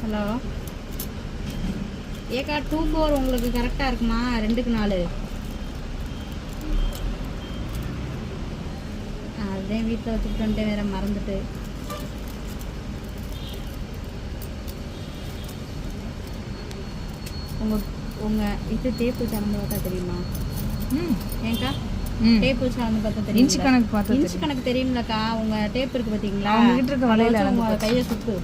Hello ஏக்கா 24 உங்களுக்கு கரெக்டாக இருக்குமா? 2க்கு 4. அதுதான் வீட்டில் வச்சுக்கிட்டு வந்துட்டு வேற மறந்துட்டு. உங்கள் இது டேப் வச்சு அளந்து பார்த்தா தெரியுமா? ஏங்கா டேப் வச்சு அளந்து பார்த்தா தெரியும். இன்ச்சு கணக்கு பார்த்தா இன்ச்சு கணக்கு தெரியும்லக்கா. உங்கள் டேப் இருக்குது பார்த்தீங்களா? அவங்க கிட்ட இருக்க வலையில உங்கள் கையை சுற்று.